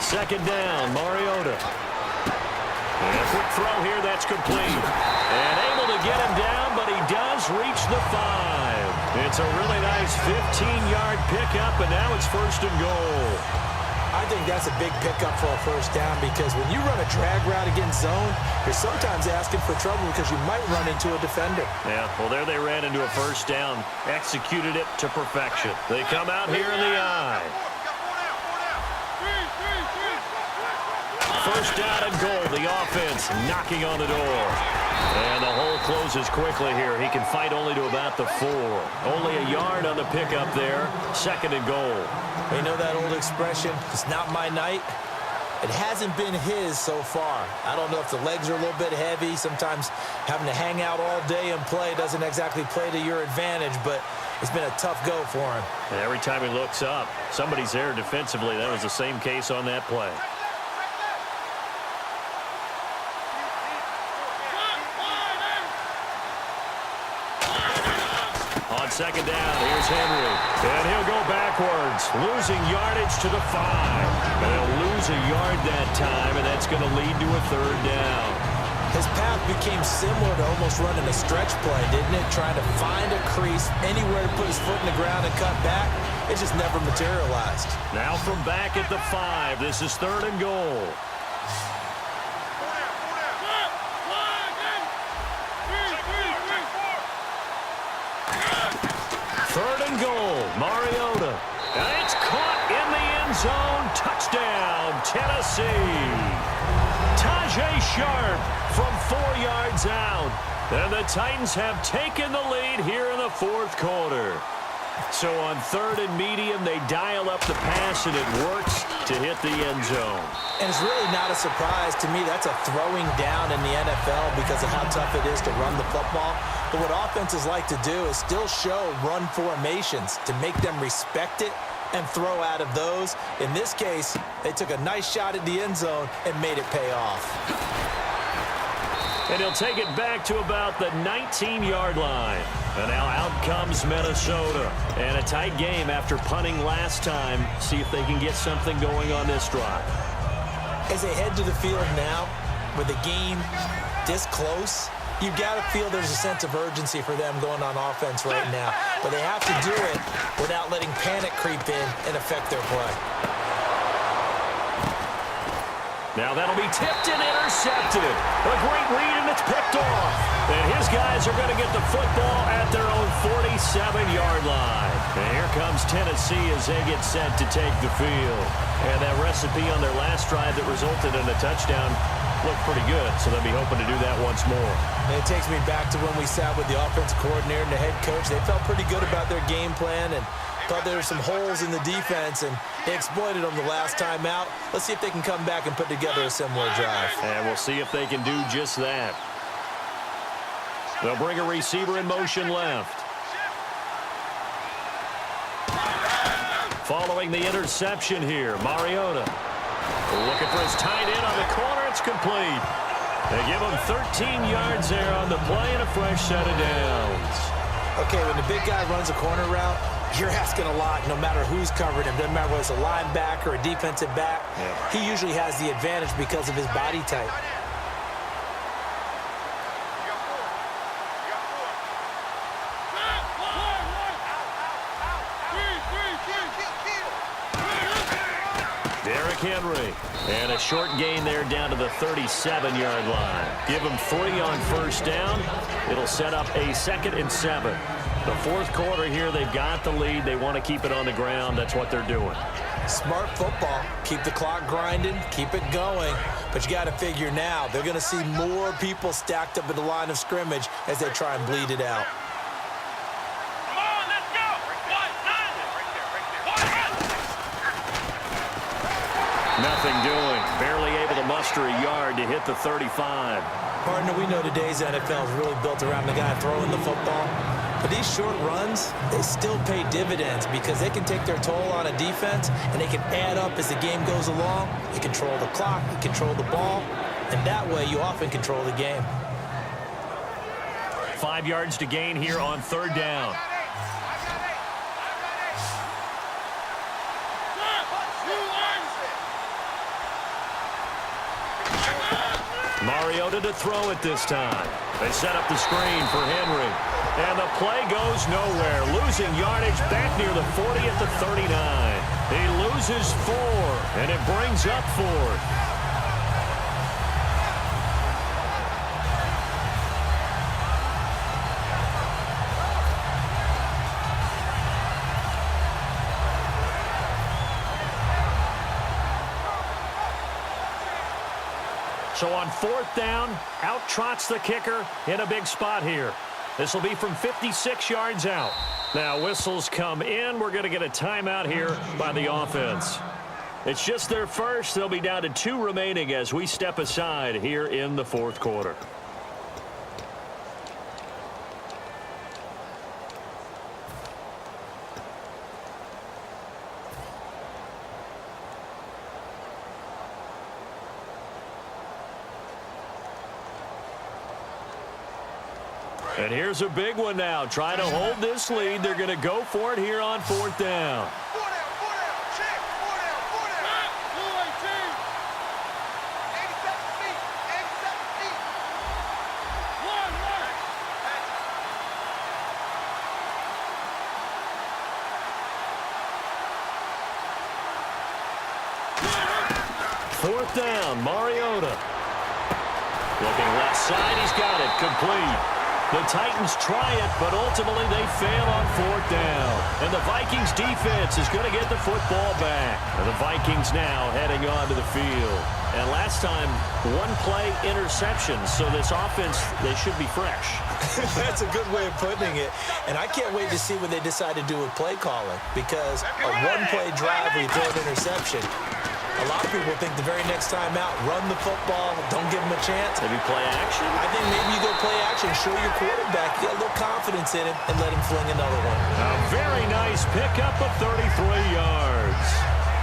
Second down, Mariota. And a quick throw here, that's complete. And able to get him down, but he does reach the 5. It's a really nice 15-yard pickup, and now it's first and goal. I think that's a big pickup for a first down because when you run a drag route against zone, you're sometimes asking for trouble because you might run into a defender. Yeah, well, there they ran into a first down, executed it to perfection. They come out here in the eye. First down and goal, the offense knocking on the door. And the hole closes quickly here. He can fight only to about the 4. Only a yard on the pickup there. Second and goal. You know that old expression, it's not my night? It hasn't been his so far. I don't know if the legs are a little bit heavy. Sometimes having to hang out all day and play doesn't exactly play to your advantage, but it's been a tough go for him. And every time he looks up, somebody's there defensively. That was the same case on that play. On second down, here's Henry. And he'll go backwards, losing yardage to the 5. And he'll lose a yard that time, and that's going to lead to a third down. His path became similar to almost running a stretch play, didn't it? Trying to find a crease, anywhere to put his foot in the ground and cut back. It just never materialized. Now from back at the 5, this is third and goal. Third and goal, Mariota. And it's caught in the end zone. Touchdown, Tennessee. Tajay Sharp from 4 yards out. And the Titans have taken the lead here in the fourth quarter. So on third and medium, they dial up the pass, and it works to hit the end zone. And it's really not a surprise to me. That's a throwing down in the NFL because of how tough it is to run the football. But what offenses like to do is still show run formations to make them respect it and throw out of those. In this case, they took a nice shot at the end zone and made it pay off. And he'll take it back to about the 19-yard line. And now out comes Minnesota. And a tight game after punting last time. See if they can get something going on this drive. As they head to the field now, with the game this close, you've got to feel there's a sense of urgency for them going on offense right now. But they have to do it without letting panic creep in and affect their play. Now that'll be tipped and intercepted. A great read, and it's picked off. And his guys are going to get the football at their own 47-yard line. And here comes Tennessee as they get set to take the field. And that recipe on their last drive that resulted in a touchdown looked pretty good, so they'll be hoping to do that once more. And it takes me back to when we sat with the offensive coordinator and the head coach. They felt pretty good about their game plan and thought there were some holes in the defense, and they exploited them the last time out. Let's see if they can come back and put together a similar drive. And we'll see if they can do just that. They'll bring a receiver in motion left. Following the interception here, Mariota. Looking for his tight end on the corner. It's complete. They give him 13 yards there on the play and a fresh set of downs. Okay, when the big guy runs a corner route, you're asking a lot no matter who's covering him. Doesn't matter whether it's a linebacker or a defensive back. Yeah. He usually has the advantage because of his body type. Henry. And a short gain there down to the 37-yard line. Give him 3 on first down. It'll set up a 2nd and 7. The fourth quarter here, they've got the lead. They want to keep it on the ground. That's what they're doing. Smart football. Keep the clock grinding. Keep it going. But you got to figure now, they're going to see more people stacked up at the line of scrimmage as they try and bleed it out. Nothing doing. Barely able to muster a yard to hit the 35. Partner, we know today's NFL is really built around the guy throwing the football. But these short runs, they still pay dividends because they can take their toll on a defense and they can add up as the game goes along. You control the clock, you control the ball, and that way you often control the game. 5 yards to gain here on third down. Mariota to throw it this time. They set up the screen for Henry. And the play goes nowhere. Losing yardage back near the 40 at the 39. He loses 4, and it brings up 4th. So on 4th down, out trots the kicker in a big spot here. This will be from 56 yards out. Now whistles come in. We're going to get a timeout here by the offense. It's just their first. They'll be down to 2 remaining as we step aside here in the 4th quarter. And here's a big one now. Trying to hold this lead. They're going to go for it here on 4th down. Check. 87 feet. 87 feet. 4th down, Mariota. Looking left side, he's got it, complete. The Titans try it, but ultimately they fail on 4th down. And the Vikings defense is going to get the football back. And the Vikings now heading onto the field. And last time, 1-play interception, so this offense, they should be fresh. That's a good way of putting it. And I can't wait to see what they decide to do with play calling, because a 1-play drive where you throw an interception, a lot of people think the very next time out, run the football, don't give them a chance. Maybe play action? I think maybe you go play action, show your quarterback, get a little confidence in him, and let him fling another one. A very nice pickup of 33 yards.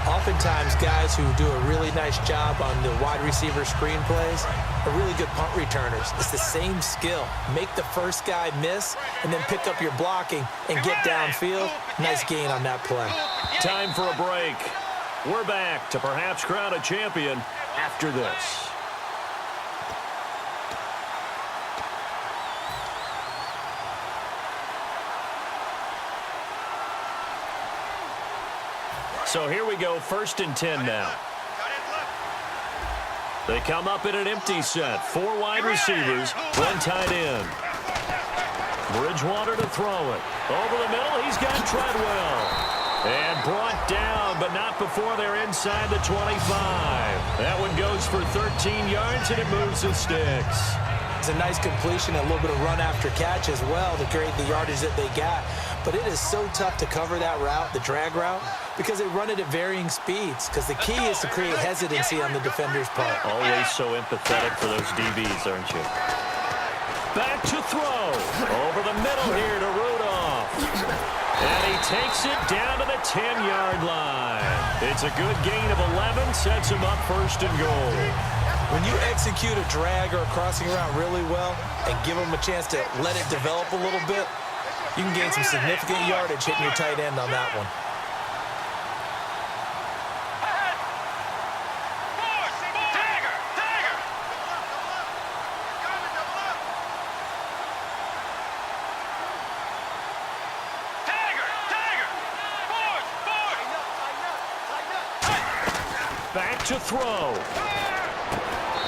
Oftentimes, guys who do a really nice job on the wide receiver screen plays are really good punt returners. It's the same skill. Make the first guy miss, and then pick up your blocking and get downfield. Nice gain on that play. Time for a break. We're back to perhaps crown a champion after this. So here we go, 1st and 10 now. They come up in an empty set. 4 wide receivers, 1 tight end. Bridgewater to throw it. Over the middle, he's got Treadwell. And brought down, but not before they're inside the 25. That one goes for 13 yards, and it moves the sticks. It's a nice completion, a little bit of run after catch as well to create the yardage that they got. But it is so tough to cover that route, the drag route, because they run it at varying speeds. Because the key is to create hesitancy on the defender's part. Always so empathetic for those DBs, aren't you? Back to throw. Over the middle here to Rudolph. And he takes it down to the 10-yard line. It's a good gain of 11, sets him up 1st and goal. When you execute a drag or a crossing route really well and give them a chance to let it develop a little bit, you can gain some significant yardage hitting your tight end on that one. Back to throw.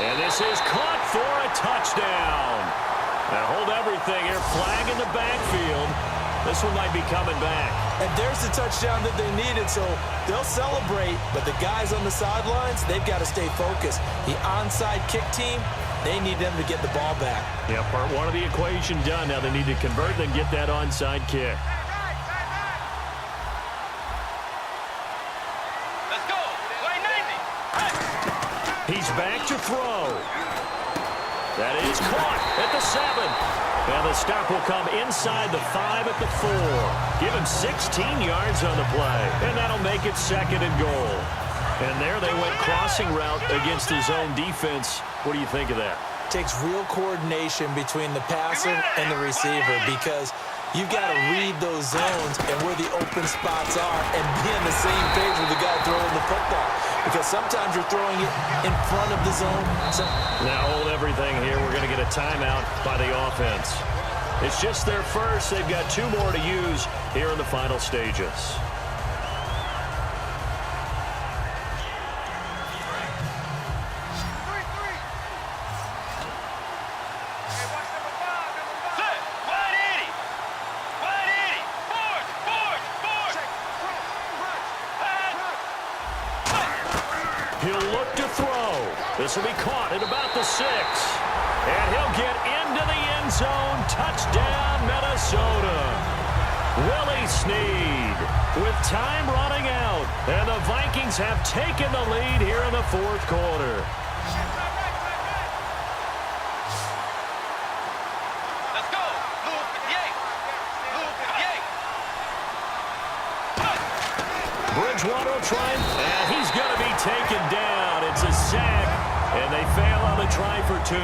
And this is caught for a touchdown. Now hold everything here. Flag in the backfield. This one might be coming back. And there's the touchdown that they needed, so they'll celebrate. But the guys on the sidelines, they've got to stay focused. The onside kick team, they need them to get the ball back. Yeah, part 1 of the equation done. Now they need to convert and get that onside kick. He's back to throw. That is caught at the 7. And the stop will come inside the 5 at the 4. Give him 16 yards on the play. And that'll make it 2nd and goal. And there they went crossing route against his own defense. What do you think of that? Takes real coordination between the passer and the receiver, because You've got to read those zones and where the open spots are and be on the same page with the guy throwing the football. Because sometimes you're throwing it in front of the zone. Now hold everything here. We're going to get a timeout by the offense. It's just their first. They've got 2 more to use here in the final stages. He'll look to throw. This will be caught at about the 6. And he'll get into the end zone. Touchdown, Minnesota. Willie Snead with time running out. And the Vikings have taken the lead here in the 4th quarter. Let's go. Luke, Yates. Luke, Yates. Bridgewater will try, and he's going to be taken down. It's a sack, and they fail on the try for 2.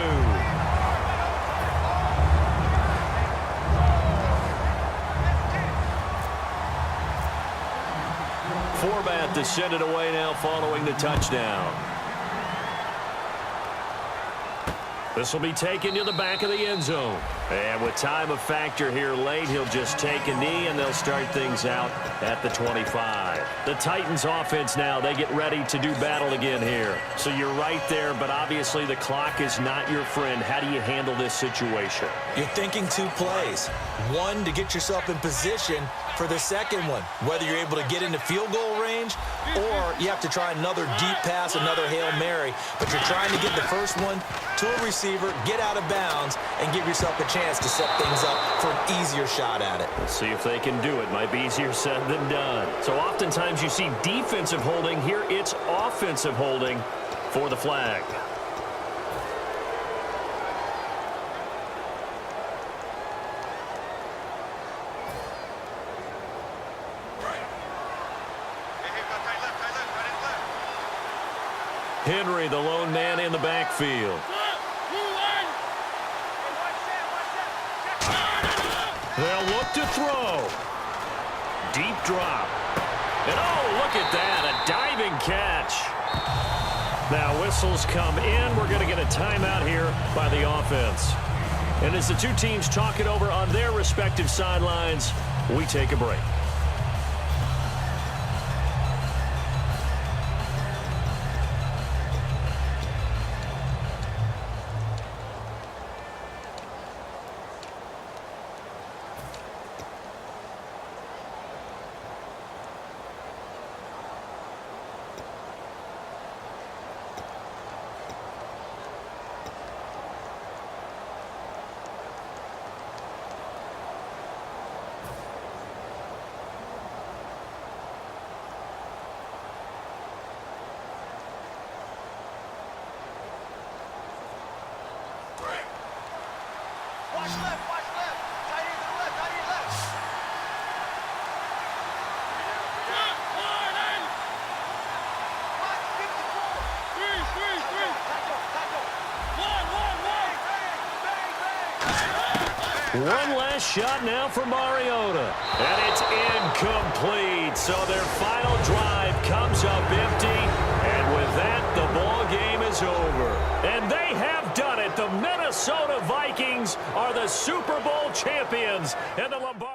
Format to send it away now following the touchdown. This will be taken to the back of the end zone. And with time a factor here late, he'll just take a knee, and they'll start things out at the 25. The Titans offense now, they get ready to do battle again here. So you're right there, but obviously the clock is not your friend. How do you handle this situation? You're thinking 2 plays. One, to get yourself in position for the second one, whether you're able to get into field goal range or you have to try another deep pass, another Hail Mary, but you're trying to get the first one to a receiver, get out of bounds, and give yourself a chance to set things up for an easier shot at it. Let's see if they can do it. Might be easier said than done. So oftentimes you see defensive holding. Here it's offensive holding for the flag. Henry, the lone man in the backfield. They'll look to throw. Deep drop. And oh, look at that, a diving catch. Now whistles come in. We're going to get a timeout here by the offense. And as the 2 teams talk it over on their respective sidelines, we take a break. Watch left, watch left. Tight end to the left, tight end left. Watch 54. One last shot now for Mariota. And it's incomplete. So their final drive comes up empty. And with that, the ball game is over. And they have done it. The Minnesota Vikings are the Super Bowl champions. And the Lombardi